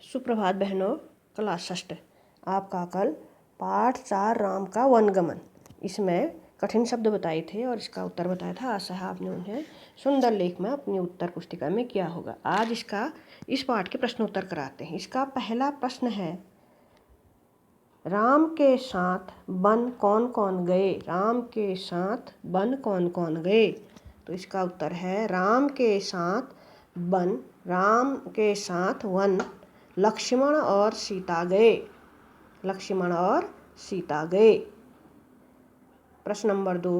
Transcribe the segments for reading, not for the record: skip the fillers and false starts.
सुप्रभात बहनों, क्लास षष्ठ। आपका कल पाठ 4 राम का वनगमन, इसमें कठिन शब्द बताए थे और इसका उत्तर बताया था। आशा है आपने उन्हें सुंदर लेख में अपनी उत्तर पुस्तिका में किया होगा। आज इस पाठ के प्रश्न उत्तर कराते हैं। इसका पहला प्रश्न है, राम के साथ वन कौन कौन गए? राम के साथ वन कौन कौन गए? तो इसका उत्तर है, राम के साथ वन लक्ष्मण और सीता गए। लक्ष्मण और सीता गए। प्रश्न नंबर 2,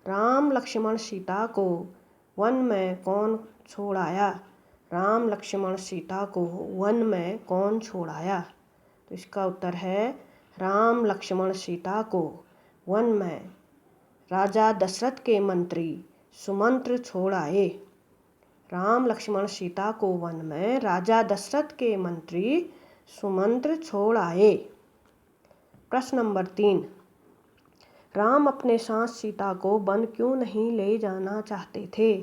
राम लक्ष्मण सीता को वन में कौन छोड़ आया? राम लक्ष्मण सीता को वन में कौन छोड़ आया? तो इसका उत्तर है, राम लक्ष्मण सीता को वन में राजा दशरथ के मंत्री सुमंत्र छोड़ आए। राम लक्ष्मण सीता को वन में राजा दशरथ के मंत्री सुमंत्र छोड़ आए। प्रश्न नंबर 3, राम अपने साथ सीता को वन क्यों नहीं ले जाना चाहते थे?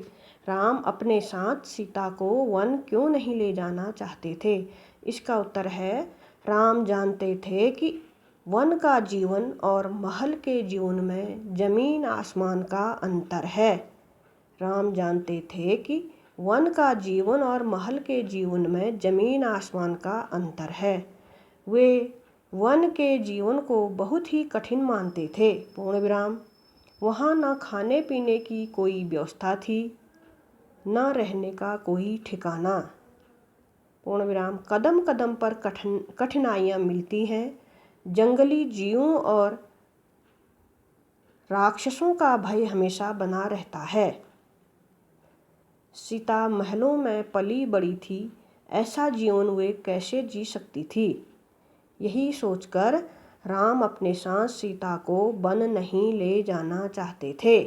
राम अपने साथ सीता को वन क्यों नहीं ले जाना चाहते थे? इसका उत्तर है, राम जानते थे कि वन का जीवन और महल के जीवन में जमीन आसमान का अंतर है। राम जानते थे कि वन का जीवन और महल के जीवन में जमीन आसमान का अंतर है। वे वन के जीवन को बहुत ही कठिन मानते थे। पूर्ण विराम। वहाँ न खाने पीने की कोई व्यवस्था थी, न रहने का कोई ठिकाना। पूर्ण विराम। कदम कदम पर कठिनाइयाँ मिलती हैं। जंगली जीवों और राक्षसों का भय हमेशा बना रहता है। सीता महलों में पली बड़ी थी, ऐसा जीवन वे कैसे जी सकती थी? यही सोचकर राम अपने साथ सीता को वन नहीं ले जाना चाहते थे।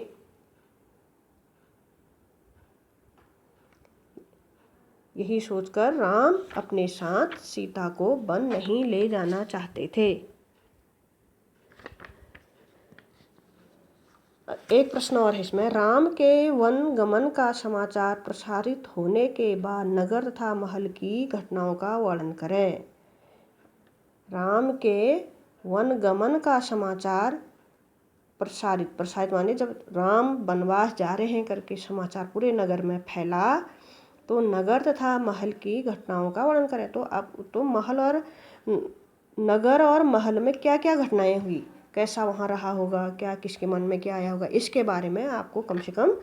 यही सोचकर राम अपने साथ सीता को वन नहीं ले जाना चाहते थे। एक प्रश्न और है इसमें, राम के वन गमन का समाचार प्रसारित होने के बाद नगर तथा महल की घटनाओं का वर्णन करें। राम के वन गमन का समाचार प्रसारित माने जब राम वनवास जा रहे हैं करके समाचार पूरे नगर में फैला, तो नगर तथा महल की घटनाओं का वर्णन करें। तो अब तो नगर और महल में क्या क्या घटनाएं हुई, कैसा वहाँ रहा होगा, क्या किसके मन में क्या आया होगा, इसके बारे में आपको कम से कम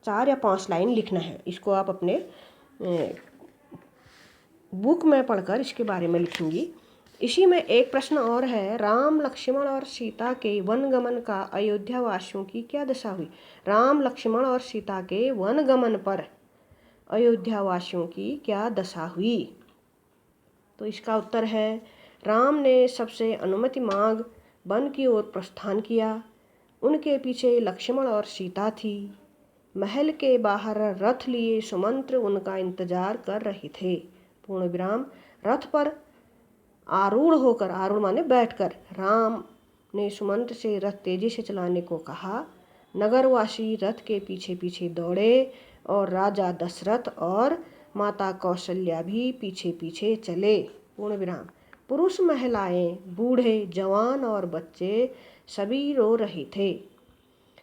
4 या 5 लाइन लिखना है। इसको आप अपने बुक में पढ़कर इसके बारे में लिखेंगी। इसी में एक प्रश्न और है, राम लक्ष्मण और सीता के वनगमन का अयोध्या वासियों की क्या दशा हुई? राम लक्ष्मण और सीता के वनगमन पर अयोध्या वासियों की क्या दशा हुई? तो इसका उत्तर है, राम ने सबसे अनुमति मांग वन की ओर प्रस्थान किया। उनके पीछे लक्ष्मण और सीता थी। महल के बाहर रथ लिए सुमंत्र उनका इंतजार कर रहे थे। पूर्ण विराम। रथ पर आरूढ़ होकर, आरूढ़ माने बैठकर, राम ने सुमंत्र से रथ तेजी से चलाने को कहा। नगरवासी रथ के पीछे पीछे दौड़े और राजा दशरथ और माता कौशल्या भी पीछे पीछे चले। पूर्ण विराम। पुरुष, महिलाएं, बूढ़े, जवान और बच्चे सभी रो रहे थे।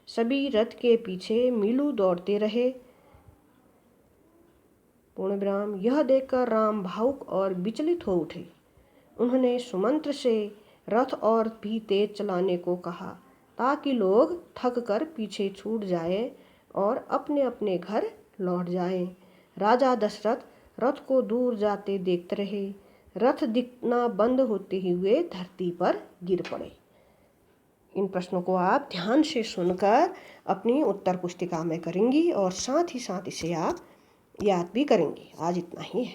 सभी रथ के पीछे मीलों दौड़ते रहे। पूर्ण विराम। यह देखकर राम भावुक और विचलित हो उठे। उन्होंने सुमंत्र से रथ और भी तेज चलाने को कहा, ताकि लोग थक कर पीछे छूट जाएं और अपने अपने घर लौट जाएं। राजा दशरथ रथ को दूर जाते देखते रहे। रथ दिखना बंद होते ही वे धरती पर गिर पड़े। इन प्रश्नों को आप ध्यान से सुनकर अपनी उत्तर पुस्तिका में करेंगी और साथ ही साथ इसे आप याद भी करेंगी। आज इतना ही है।